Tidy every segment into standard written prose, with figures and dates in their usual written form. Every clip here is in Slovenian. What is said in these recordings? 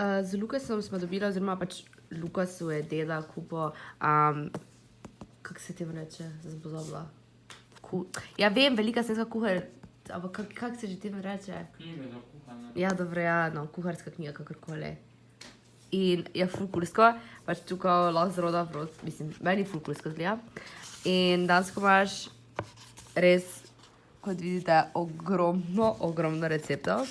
Z Lukasom smo dobili, oziroma pač Lukasu je deda kupo, kako se tem reče, zdaj pozabila. Ja, vem, velika svetska kuhar, ampak kako se že tem reče? Knjiga za kuhanje. Ja, dobro, ja, no, kuharska knjiga, kakorkoli. In je ful kulsko, pač tukaj lahko zroda vrot, mislim, meni ful kulsko zgleda. In dansko imaš res, kot vidite, ogromno receptov.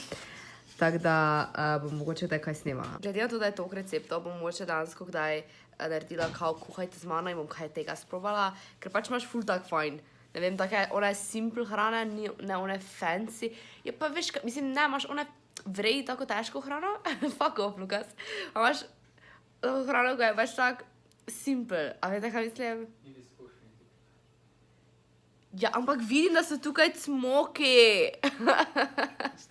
Tako da bom mogoče kdaj kaj snemala. Glede na to, da je toliko receptov, bom mogoče dansko kdaj naredila kao kuhajte z mano in bom kaj tega sprobala, ker pač imaš ful tak fajn. Ne vem, taka je, ona je simple hrana, ne ona je fancy. Je pa veš, mislim, ne, imaš ona vrej tako težko hrano, fuck off, Lukas. A imaš hrano, ko je pač tak simple, a vete, kaj mislim? Ja, ampak vidim, da so tukaj cmoki.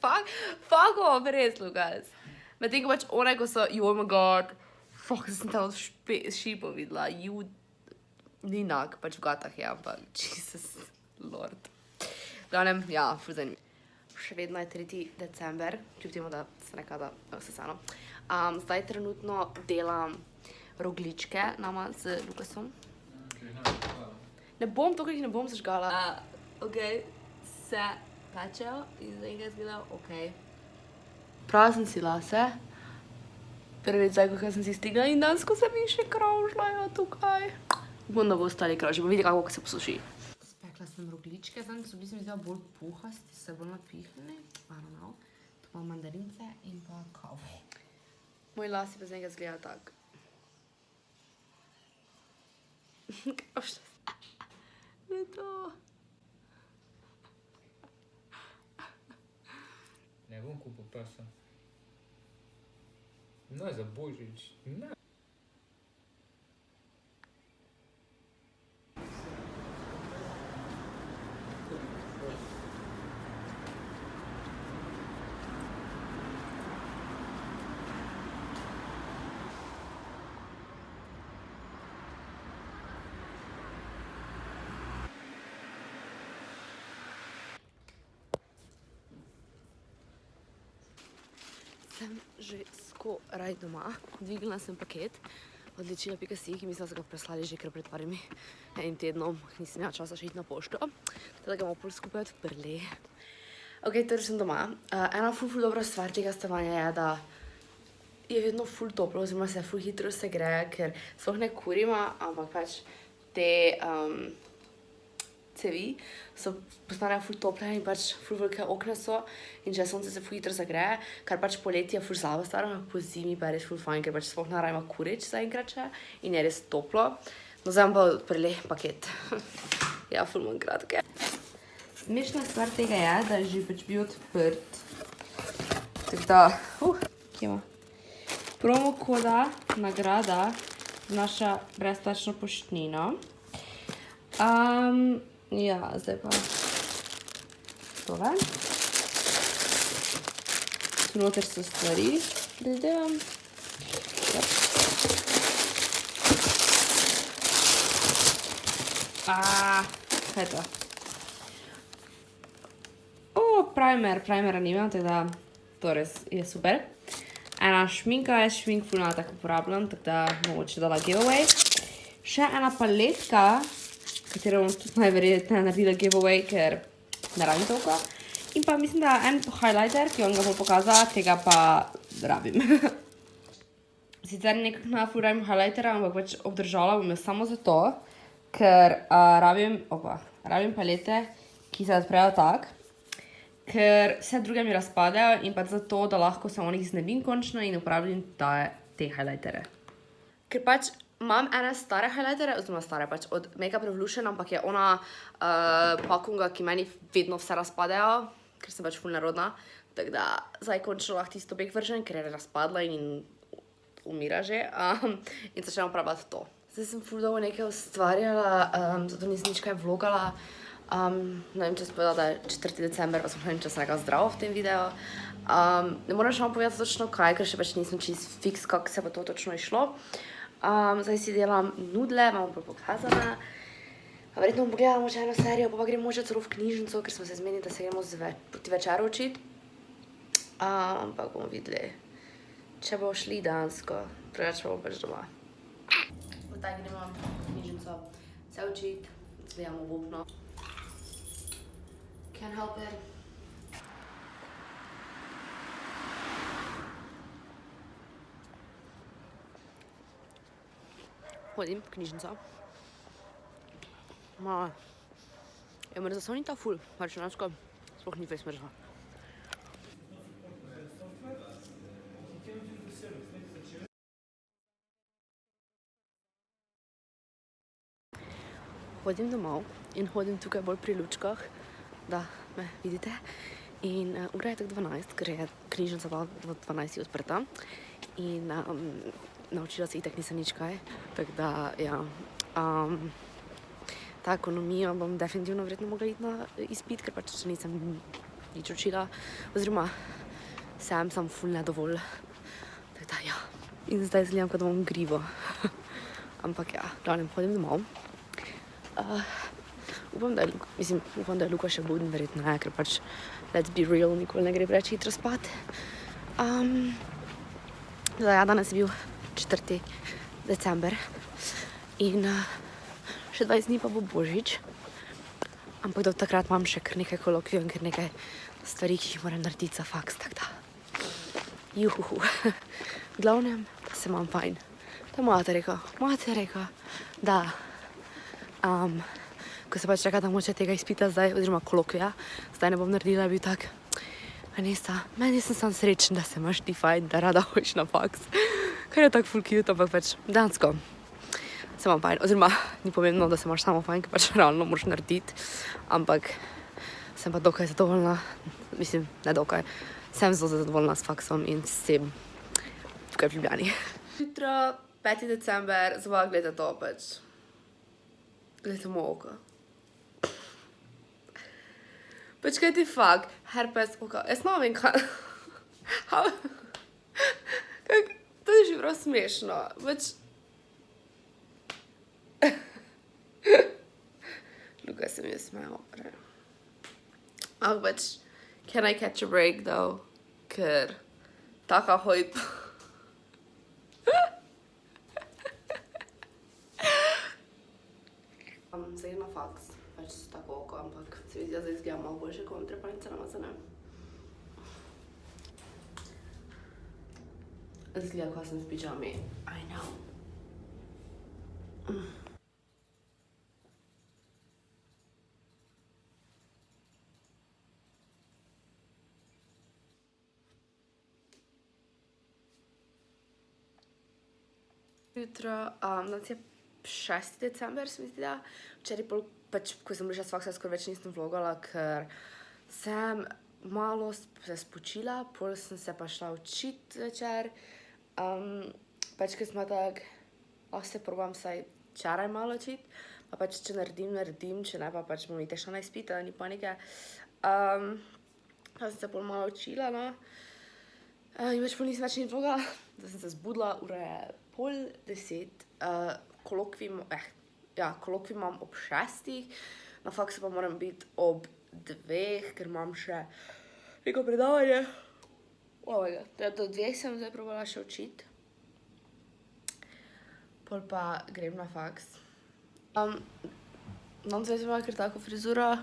Fuck off, res, Lukas. Medtem, ko pač one, ko so, oh my god, fuck, sem tam od šipov videla, ni nak, pač v gatah je, ampak, Jesus lord. Glavnem, ja, ful zanimivo. Še vedno je 3. december, kljub temu, da se nekada sesano. Zdaj trenutno delam rogličke nama z Lukasom. Ne bom, tokrat jih ne bom zažgala. Ok, se pečejo in za enkrat izgleda ok. Prav sem si lase. Prvič zdaj, ko sem si stigla in dansko se mi še kravžljajo tukaj. Upam, da bo ostali kravži, bom videla, kako se posuši. Spekla sem rogličke, zdaj so bili se mi zdaj bolj puhasti, se bolj napihnili. I don't know. Tu pa mandarince in pa kavo. Moji lasi pa za enkrat izgledajo tak. Kravžlja se. Ne to. Ne bom kupil prsa. No, za Božič. Ne. Sem že skoraj doma. Dvignila sem paket od Ličila.si, ki mislim, da so ga preslali že kar pred parimi enim tednom. Nisem imela časa še iti na pošto, tako da ga bomo pol skupaj odprli. Ok, torej sem doma. Ena ful dobra stvar tega stanovanja je, da je vedno ful toplo, oziroma se ful hitro segreje, ker sploh ne kurimo, ampak pač te cevi so postanejo ful tople in pač ful velike okna so in če sonce se ful hitro zagreje, kar pač poleti je ful slabo stvar, ampak po zimi pa je res ful fajn, ker pač sploh ne rabimo kurič zaenkrat še in je res toplo. No, zdaj bomo pa odprli paket. Ja, ful manj kratke. Smešna stvar tega je, da je že pač bil odprt. Tako da, kje ima? Promo koda, nagrada, naša brezplačno poštnino. Ja, zdaj pa tole. Tu noter so stvari, predvidevam. Kaj je to? Primera nimam, tako da to res je super. Ena šminka, jaz šmink ful malo tako uporabljam, tako da mogoče dala giveaway. Še ena paletka, katero bom tudi najverjetneje naredila giveaway, ker ne rabim toliko. In pa mislim, da en highlighter, ki vam ga bom pokazala, tega pa rabim. Sicer nekako na ful rabim highlightera, ampak pač obdržala bom jo samo zato, ker rabim palete, ki se odprejo tak, ker vse druge mi razpadejo in pač zato, da lahko se o njih znebim končno in uporabljam te highlightere. Ker pač imam ene stare highlightere, oziroma stare pač od Makeup Revolution, ampak je ona pakunga, ki meni vedno vse razpadejo, ker sem pač ful nerodna. Tako da zdaj končno lahko tisto big version, ker je razpadla in umira že. In začnem uporabljati to. Zdaj sem ful dolgo nekaj ustvarjala, zato nisem nič kaj vlogala. Ne vem, če sem povedala, da je 4. december, pa sem ne vem, če sem nekaj zdravo v tem videu. Ne moram še vam povedati točno kaj, ker še pač nisem čist fiks, kako se bo to točno išlo. Zdaj si delam nudle, vam bom pokazala. Verjetno bom pogledala še eno serijo, pa gremo že celo v knjižnico, ker smo se zmenili, da se gremo proti večeru učiti. Ampak bomo videli. če bo šli dansko, drugače bo pač doma. Zdaj gremo v knjižnico se učit, zvijamo bubno. Can't help it. Hodim v knjižnico. Ja, mrzla samo ni ta ful, računalniško sploh ni fejs mrzla. Hodim domov in hodim tukaj bolj pri lučkah, da me vidite. In ura je tako 12, ker je knjižnica v 12 odprta. In naučila se itak nisem nič kaj, tako da, ja. Ta ekonomija bom definitivno verjetno mogla iti na izpit, ker pač nisem nič učila. Oziroma, sem ful nedovolj. Tako da, ja. In zdaj zgledam, kot da bom grivo. Ampak ja, glavnem, hodim domov. Upam, da je Luka še buden, verjetno ne, ker pač, let's be real, nikoli ne gre preveč hitro spat. Ja, danes je bil 4. december in še 20 dni pa bo Božič. Ampak do takrat imam še kar nekaj kolokvijev in kar nekaj stvari, ki jih moram narediti za faks, tako da. Juhuhu. V glavnem, da se imam fajn. To je mate reka, da ko se pač čaka, da moče tega izpita zdaj, oziroma kolokvija, zdaj ne bom naredila, je bil tak, Vanessa, meni sem sam srečen, da se imaš ti fajn, da rada hojiš na faks. Kar je tak full cute, ampak pač dansko se imam fajn. Oziroma, ni pomembno, da se imaš samo fajn, ker pač realno moraš narediti, ampak sem pa dokaj zadovoljna, mislim, ne dokaj, sem zelo zadovoljna s faksom in s tem tukaj v Ljubljani. Jutro, 5. december, zvok gleda to pač. Gledajte mu oko. Pač kaj ti fakt, herpes oka. Jaz ne vem, kaj... To je že prav smešno. Pač... Luka se mi je smejal. Pač... Can I catch a break, though? Ker... Taka hojp. Zdaj na faks, pač tako oko, ampak se mi zdi, da zdaj izgledam malo boljše, ko imam trepalnice namazane. Izgleda, ko sem v pižami. I know. Jutro, danes je 6. december, se mi zdi, da. Včeraj pač, ko sem prišla s faksa, skoraj več nisem vlogala, ker sem malo se spočila, pol sem se pa šla učit večer. Pač, ker smo tak, se probam vsaj včeraj malo učit, pa pač, če naredim, če ne pa pač bom itak šla na izpit, da ni panike. Pa sem se pol malo učila, no. In pač pol nisem več nič vlogala, da sem se zbudila, ura je 9:30. Kolokvij imam ob 6, na faksu pa moram biti ob 2, ker imam še neko predavanje. Do 2 sem zdaj probala še učit. Pol pa grem na faks. Danes sem imela kar tako frizuro,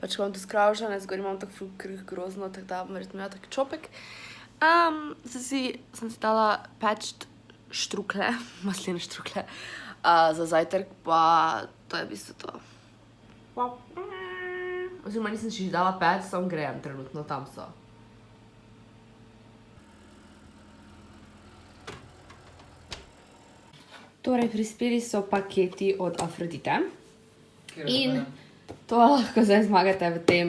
pač ko imam to skravžane, zgori imam tako ful grozno, tako da bom verjetno imela tak čopek. Sem si dala peč štrukle, masline štrukle, za zajtrk, pa to je v bistvu to. Oziroma nisem še dala peč, samo grejem trenutno, tam so. Torej, prispeli so paketi od Afrodite. In to lahko zdaj zmagate v tem,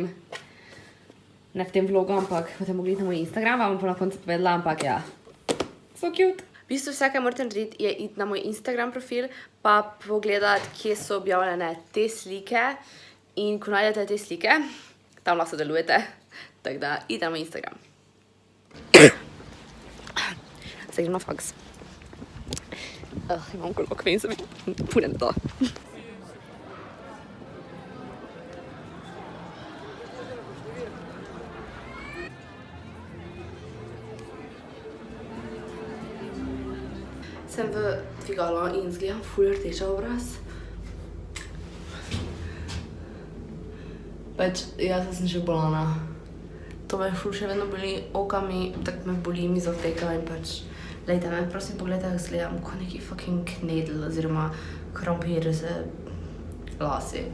ne v tem vlogu, ampak boste mogli iti na moj Instagram, vam bom na koncu povedala, ampak ja, so cute. V bistvu vse, kaj morate narediti, je iti na moj Instagram profil, pa pogledati, kje so objavljene te slike. In ko najdete te slike, tam lahko sodelujete. Tako da, idite na moj Instagram. Zdaj grem na faks. Imam kolokvij in se mi punem to. Sem v dvigalo in zgledam ful rdeča obraz. Pač, jaz sem že bolana. To me ful še vedno boli, oka mi, tako me boli, mi zateka in pač... Lejte me, prosim pogledajte, kako zgledam, kot neki fucking knedl, oziroma krompir z lasi.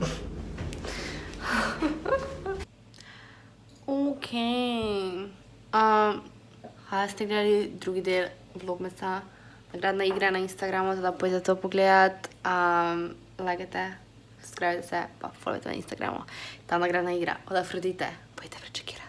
Okej. Hvala, ste gledali drugi del vlogmesa. Nagradna igra na Instagramu, teda pojďte to pogledat. Lajkajte, subscribejte se, pa followujte na Instagramu. Ta nagradna igra od Afrodite, pojďte prečekirati.